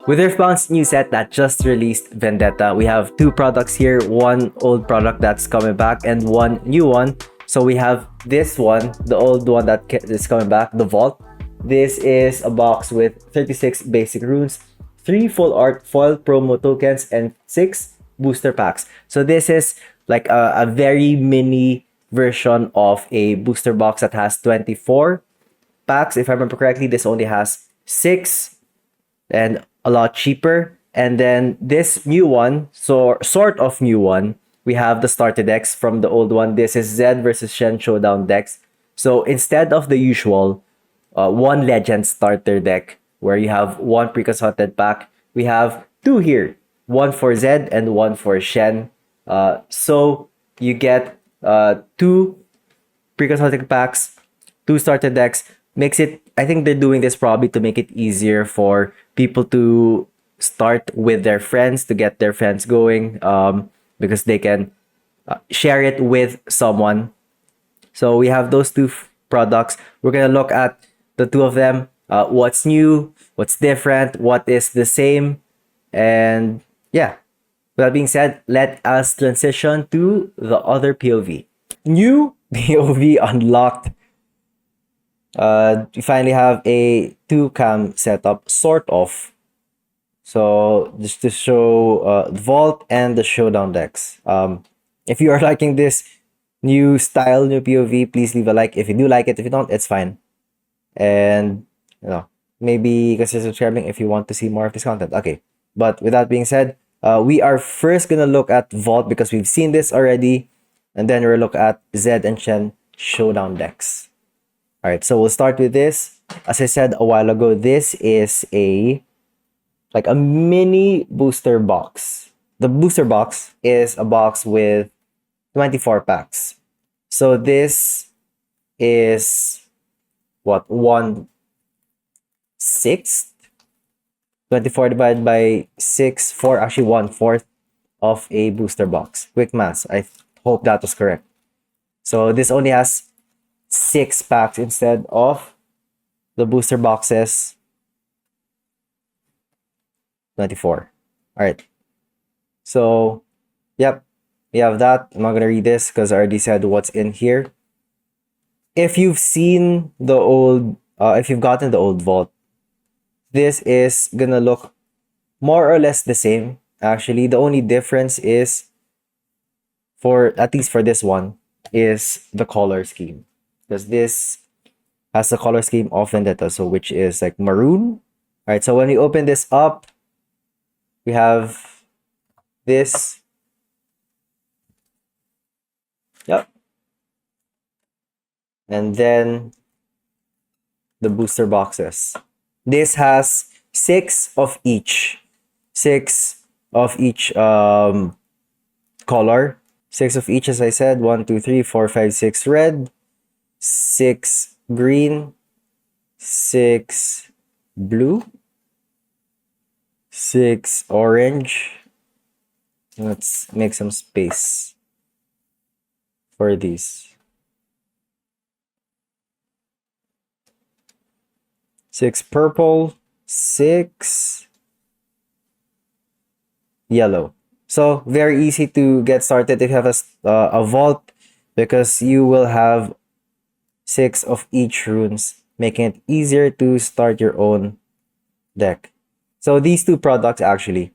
With Riftbound's new set that just released, Vendetta, we have two products here, one old product that's coming back and one new one. So we have this one, the old one that is coming back, the Vault. This is a box with 36 basic runes, 3 full art foil promo tokens, and 6 booster packs. So this is like a very mini version of a booster box that has 24 packs. If I remember correctly, this only has 6 and a lot cheaper. And then this new one, so sort of new one, we have the starter decks from the old one. This is Zed versus Shen Showdown Decks. So instead of the usual one legend starter deck where you have one pre-consulted pack, we have two here, one for Zed and one for Shen. So you get two pre-consulted packs, two starter decks. Makes it, I think they're doing this probably to make it easier for people to start with their friends, to get their friends going, because they can share it with someone. So we have those two products. We're gonna look at the two of them. What's new, what's different, what is the same, and yeah. With that being said, let us transition to the other POV. New POV unlocked. We finally have a 2-cam setup, sort of. So just to show the Vault and the Showdown decks. If you are liking this new style, new POV, please leave a like. If you do like it, if you don't, it's fine. And maybe consider subscribing if you want to see more of this content. Okay, but with that being said, we are first gonna look at Vault because we've seen this already, and then we'll look at Zed and Shen Showdown decks. All right, so we'll start with this. As I said a while ago, this is a mini booster box. The booster box is a box with 24 packs. So this is what, 1/6? 24 divided by 6, 4, actually 1/4 of a booster box. Quick math. I hope that was correct. So this only has 6 packs instead of the booster boxes 24. All right. So, yep, we have that. I'm not gonna read this because I already said what's in here. If you've seen the old, if you've gotten the old Vault, this is gonna look more or less the same. Actually, the only difference is, for at least for this one, is the color scheme. Because this has the color scheme of Vendetta, so which is like maroon. All right, so when we open this up, we have this. Yep. And then the booster boxes. This has 6 of each. 6 of each color. 6 of each, as I said. 1, 2, 3, 4, 5, 6 red. 6 green, 6 blue, 6 orange. Let's make some space for these. 6 purple, 6 yellow. So very easy to get started if you have a Vault, because you will have 6 of each runes, making it easier to start your own deck. So these two products, actually,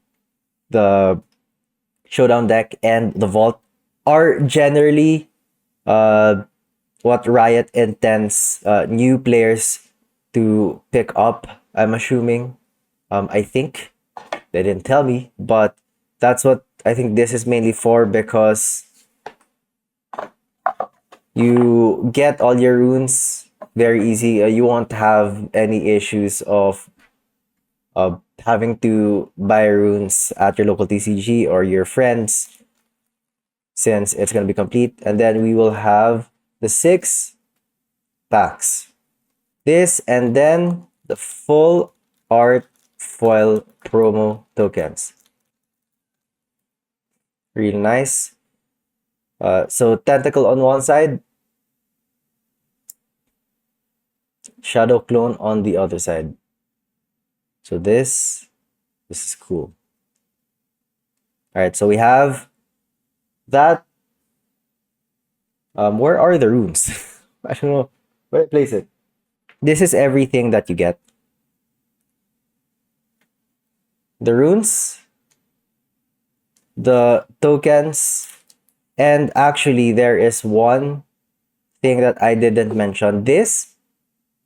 the Showdown deck and the Vault, are generally what Riot intends new players to pick up, I'm assuming. I think they didn't tell me, but that's what I think this is mainly for, because you get all your runes very easy. You won't have any issues of having to buy runes at your local TCG or your friends, since it's going to be complete. And then we will have the 6 packs. This, and then the full art foil promo tokens. Really nice. So Tentacle on one side, Shadow Clone on the other side. So this This is cool. All right, so we have that. Where are the runes? I don't know where to place it. This is everything that you get. The runes, the tokens, and actually there is one thing that I didn't mention. This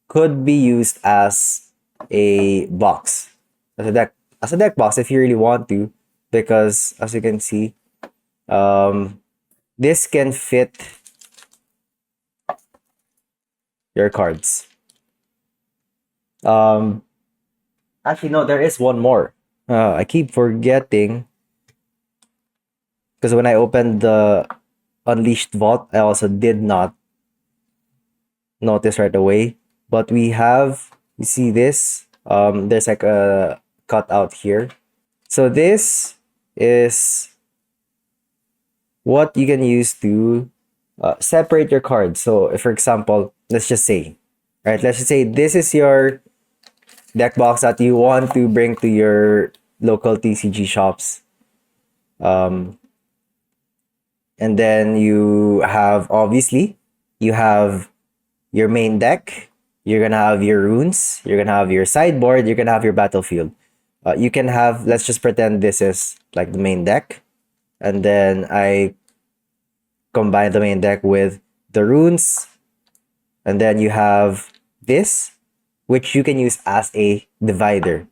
could be used as a box, as a deck box if you really want to, because as you can see, this can fit your cards. Actually, no, there is one more. I keep forgetting because when I opened the Unleashed Vault, I also did not notice right away. But we have, you see this? There's like a cutout here. So this is what you can use to separate your cards. So if, for example, let's just say, right? Let's just say this is your deck box that you want to bring to your local TCG shops. And then you have, obviously, you have your main deck. You're gonna have your runes. You're gonna have your sideboard. You're gonna have your battlefield. You can have, let's just pretend this is like the main deck. And then I combine the main deck with the runes. And then you have this, which you can use as a divider.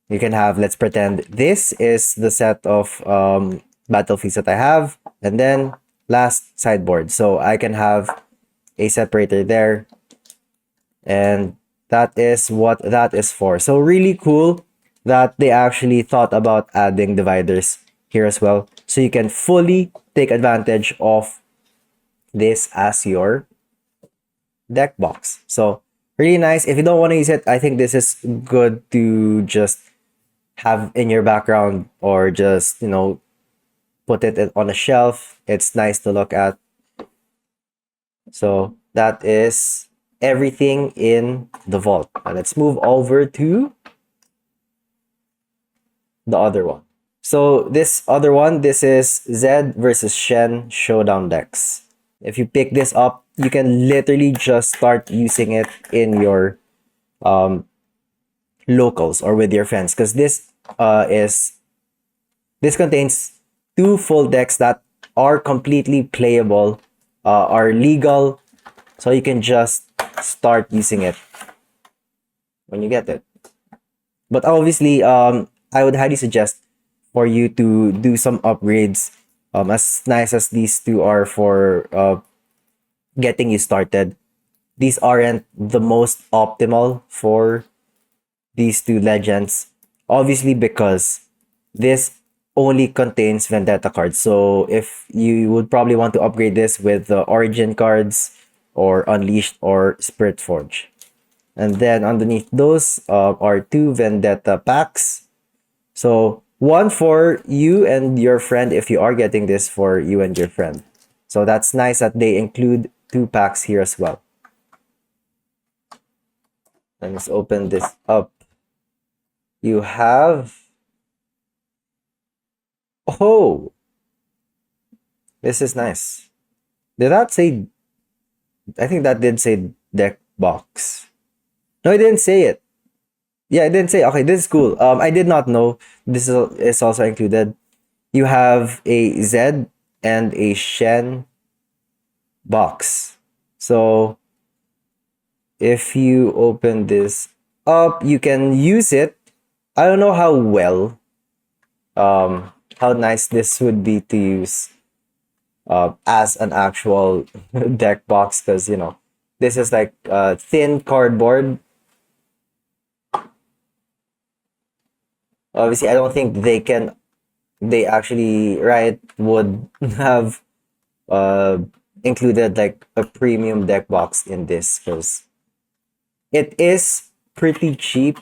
You can have, let's pretend this is the set of battlefields that I have. And then last, sideboard. So I can have a separator there. And that is what that is for. So really cool that they actually thought about adding dividers here as well. So you can fully take advantage of this as your deck box. So really nice. If you don't want to use it, I think this is good to just have in your background, or just, you know, put it on a shelf. It's nice to look at. So that is everything in the vault. Now let's move over to the other one. So this other one, this is Zed versus Shen Showdown Decks. If you pick this up, you can literally just start using it in your locals or with your friends, because this contains two full decks that are completely playable, are legal, so you can just start using it when you get it. But obviously, I would highly suggest for you to do some upgrades. As nice as these two are for getting you started, these aren't the most optimal for these two legends. Obviously, because this only contains Vendetta cards. So if you would probably want to upgrade this with the Origin cards, or Unleashed, or Spirit Forge. And then underneath those are two Vendetta packs. So one for you and your friend if you are getting this for you and your friend. So that's nice that they include two packs here as well. And let's open this up. You have... Oh! This is nice. Did that say... I think that did say deck box. No, I didn't say it. Yeah, I didn't say. Okay, this is cool. I did not know this is also included. You have a Zed and a Shen box. So if you open this up, you can use it. I don't know how well, how nice this would be to use as an actual deck box, because, you know, this is like thin cardboard. Obviously, I don't think they actually, right, would have included like a premium deck box in this, because it is pretty cheap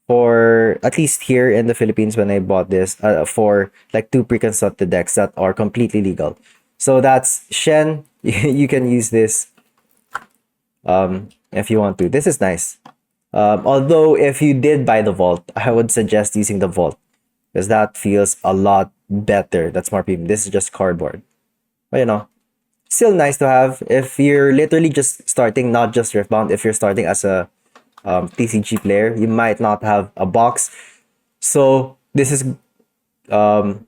for, at least here in the Philippines when I bought this, for like two pre-constructed decks that are completely legal. So that's Shen. You can use this if you want to. This is nice. Although if you did buy the vault, I would suggest using the vault because that feels a lot better. That's more premium. This is just cardboard, but still nice to have if you're literally just starting, not just Riftbound. If you're starting as a TCG player, you might not have a box. So um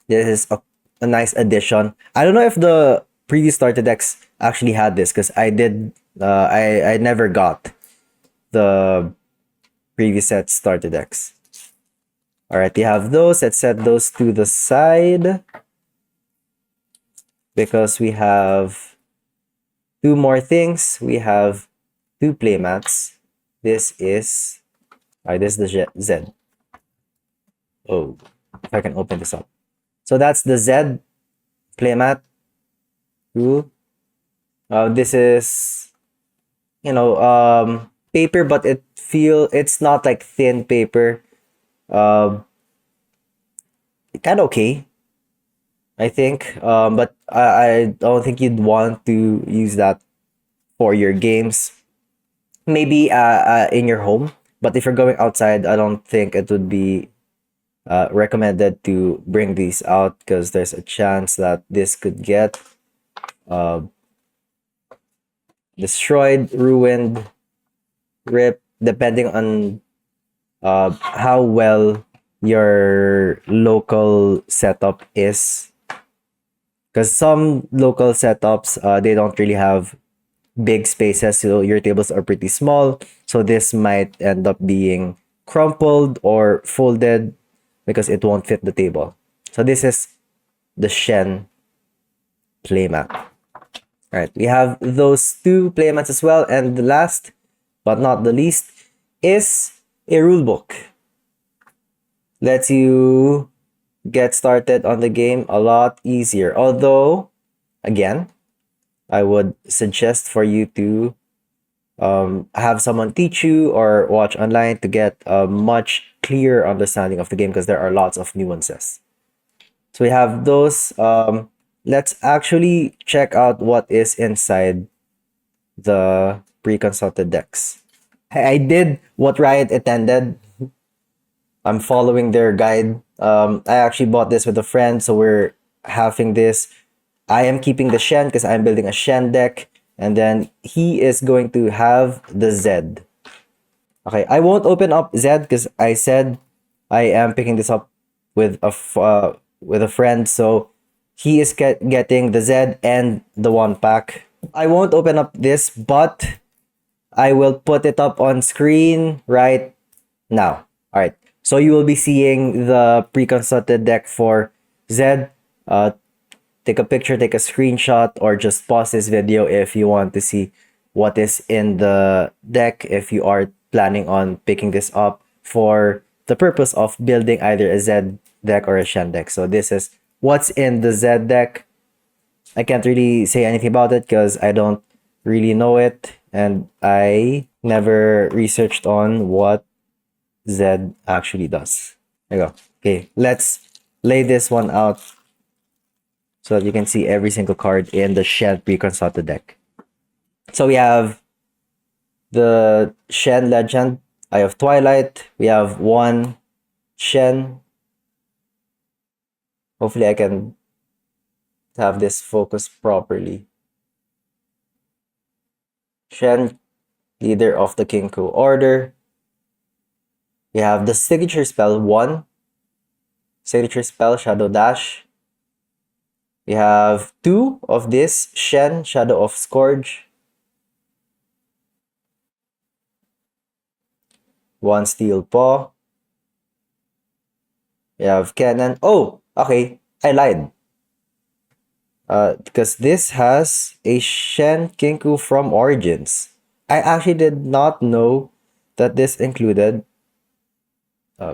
this is a nice addition. I don't know if the previous starter decks actually had this because I never got the previous set starter decks. All right, we have those. Let's set those to the side because we have two more things. We have two playmats. This is this is the Zed. Oh, if I can open this up. So that's the Zed playmat 2. This is paper, but it's not like thin paper. Uh, kind of okay, I think. But I don't think you'd want to use that for your games. Maybe in your home, but if you're going outside, I don't think it would be recommended to bring these out because there's a chance that this could get uh, destroyed, ruined, ripped, depending on how well your local setup is. Because some local setups, they don't really have big spaces, so your tables are pretty small. So this might end up being crumpled or folded because it won't fit the table. So this is the Shen playmat. All right, we have those two playmats as well, and the last but not the least is a rulebook. Lets you get started on the game a lot easier. Although, again, I would suggest for you to have someone teach you or watch online to get a much clearer understanding of the game because there are lots of nuances. So we have those. Let's actually check out what is inside the pre-consulted decks. I did what Riot intended. I'm following their guide. I actually bought this with a friend, so we're having this. I am keeping the Shen because I'm building a Shen deck, and then he is going to have the Zed. Okay, I won't open up Zed because I said I am picking this up with a friend, so he is getting the Zed and the one pack. I won't open up this, but I will put it up on screen right now. All right. So you will be seeing the pre-constructed deck for Zed. Take a picture, take a screenshot, or just pause this video if you want to see what is in the deck if you are planning on picking this up for the purpose of building either a Zed deck or a Shen deck. So this is what's in the Zed deck. I can't really say anything about it because I don't really know it and I never researched on what Zed actually does. There you go. Okay, let's lay this one out so that you can see every single card in the Shen pre-constructed deck. So we have the Shen Legend, Eye of Twilight. We have one Shen. Hopefully I can have this focus properly. Shen, leader of the Kinko Order. We have the signature spell 1. Signature spell Shadow Dash. We have 2 of this Shen, Shadow of Scourge. 1 Steel Paw. We have Cannon. Oh, okay, I lied. Because this has a Shen Kinku from Origins. I actually did not know that this included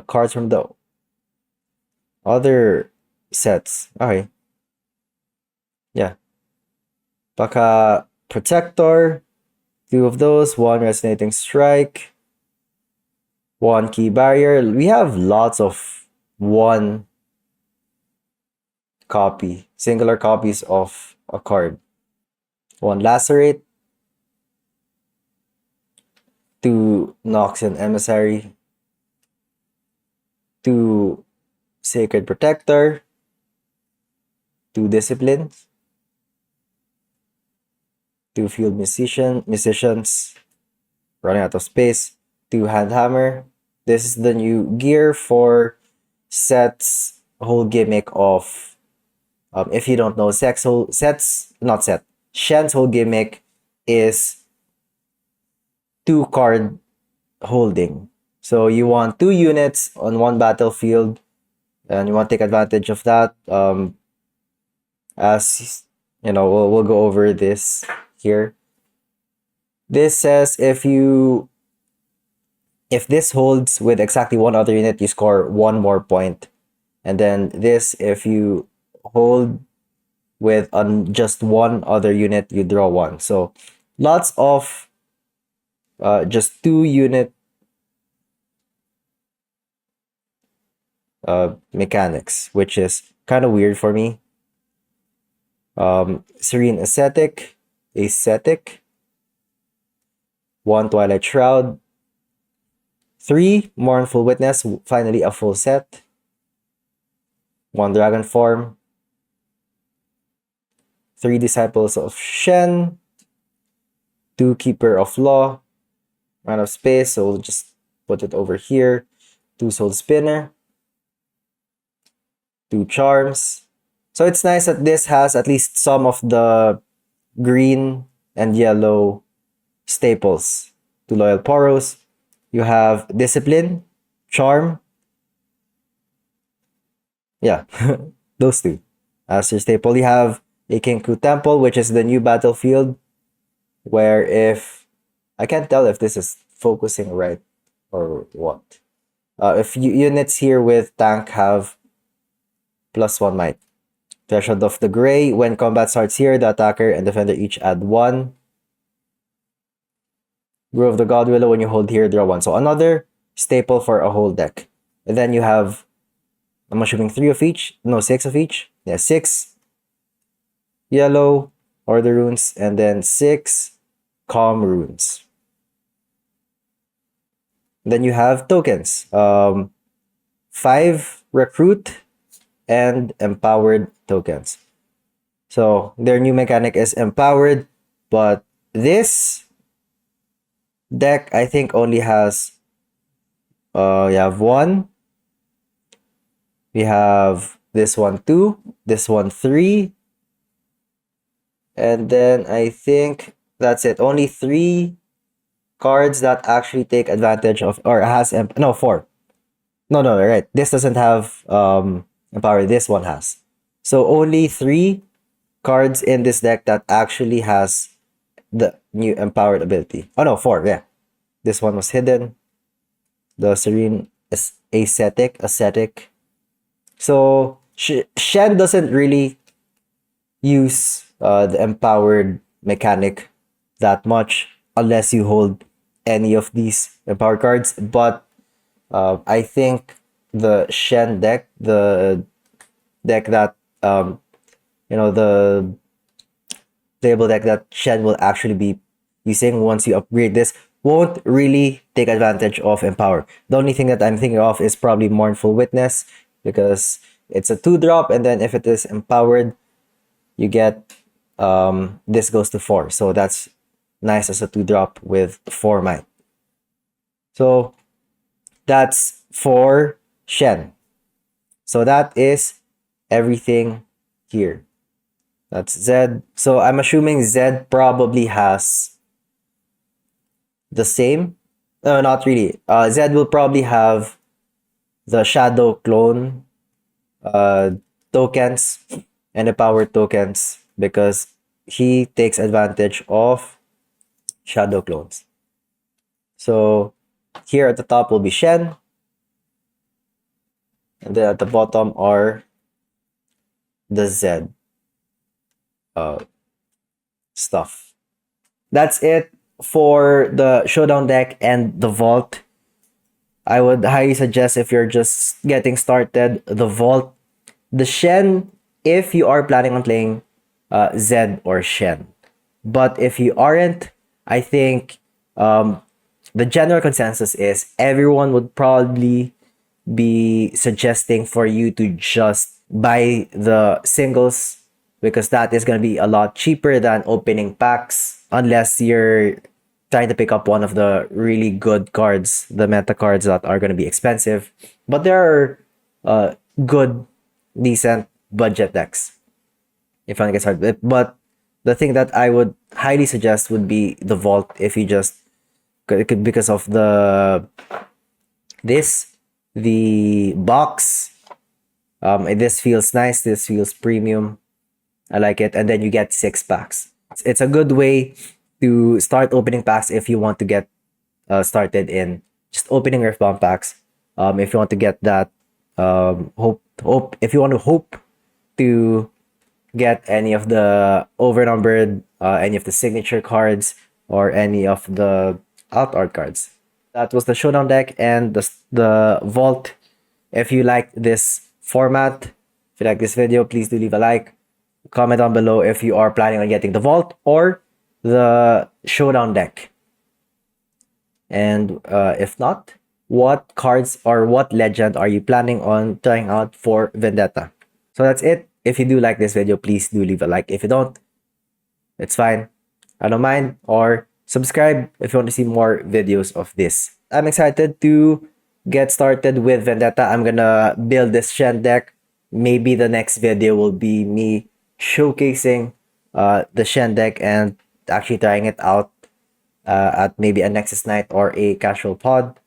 cards from the other sets. Okay. Yeah. Baka Protector. 2 of those. 1 Resonating Strike. 1 Key Barrier. We have lots of 1 copy. Singular copies of a card. 1 Lacerate. 2 Noxian Emissary, 2 Sacred Protector, 2 Discipline, 2 Field Musicians, running out of space, 2 Hand Hammer. This is the new gear for Set's whole gimmick of, if you don't know, Shen's whole gimmick is 2 card holding. So you want 2 units on one battlefield, and you want to take advantage of that. As you know, we'll go over this here. This says if this holds with exactly one other unit, you score 1 more point. And then this, if you hold with just one other unit, you draw 1. So lots of just 2 unit mechanics, which is kind of weird for me. Serene Ascetic, 1 Twilight Shroud, 3 Mournful Witness, finally a full set, 1 Dragon Form, 3 Disciples of Shen, 2 Keeper of Law, run out of space, so we'll just put it over here, 2 Soul Spinner, 2 Charms. So it's nice that this has at least some of the green and yellow staples. 2 Loyal Poros. You have Discipline, Charm. Yeah, those 2. As your staple, you have a Kinku Temple, which is the new battlefield, where if I can't tell if this is focusing right or what. If units here with tank have +1 might. Threshold of the Gray. When combat starts here, the attacker and defender each add 1. Grove of the God Willow. When you hold here, draw 1. So another staple for a whole deck. And then you have, I'm assuming 3 of each. No, 6 of each. Yeah, 6 yellow Order runes, and then 6 Calm runes. Then you have tokens. 5 Recruit and Empowered tokens. So their new mechanic is Empowered, but this deck I think only has you have 1. We have this one 2, this one 3, and then I think that's it. Only 3 cards that actually take advantage of, or has no 4. No, right. This doesn't have Empower. This one has. So only 3 cards in this deck that actually has the new Empowered ability. Oh no, 4. Yeah, this one was hidden. The Serene Ascetic. So Shen doesn't really use the Empowered mechanic that much unless you hold any of these Empowered cards. But I think the Shen deck, the deck that the playable deck that Shen will actually be using once you upgrade this, won't really take advantage of Empower. The only thing that I'm thinking of is probably Mournful Witness, because it's a 2-drop, and then if it is Empowered, you get this goes to 4. So that's nice as a 2-drop with 4 might. So that's for Shen. So that is everything here. That's Zed. So I'm assuming Zed probably has the same. No, not really. Zed will probably have the Shadow Clone tokens and the Power tokens, because he takes advantage of Shadow Clones. So here at the top will be Shen, and then at the bottom are the Zed stuff. That's it for the Showdown deck and the Vault. I would highly suggest, if you're just getting started, the Vault. The Shen, if you are planning on playing Zed or Shen. But if you aren't, I think the general consensus is everyone would probably be suggesting for you to just buy the singles because that is going to be a lot cheaper than opening packs unless you're trying to pick up one of the really good cards, the meta cards that are going to be expensive. But there are good, decent budget decks if one gets hard. But the thing that I would highly suggest would be the Vault if you just because of the box. This feels nice. This feels premium. I like it. And then you get 6 packs. It's a good way to start opening packs if you want to get started in just opening Riftbound packs. If you want to get that if you want to hope to get any of the overnumbered, any of the signature cards, or any of the out art cards. That was the Showdown deck and the Vault. If you like this format, if you like this video, please do leave a like. Comment down below if you are planning on getting the Vault or the Showdown deck. And if not, what cards or what legend are you planning on trying out for Vendetta? So that's it. If you do like this video, please do leave a like. If you don't, it's fine. I don't mind. Or subscribe if you want to see more videos of this. I'm excited to get started with Vendetta. I'm gonna build this Shen deck. Maybe the next video will be me showcasing the Shen deck and actually trying it out at maybe a Nexus night or a casual pod.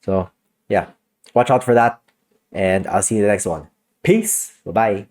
So yeah, watch out for that. And I'll see you in the next one. Peace. Bye-bye.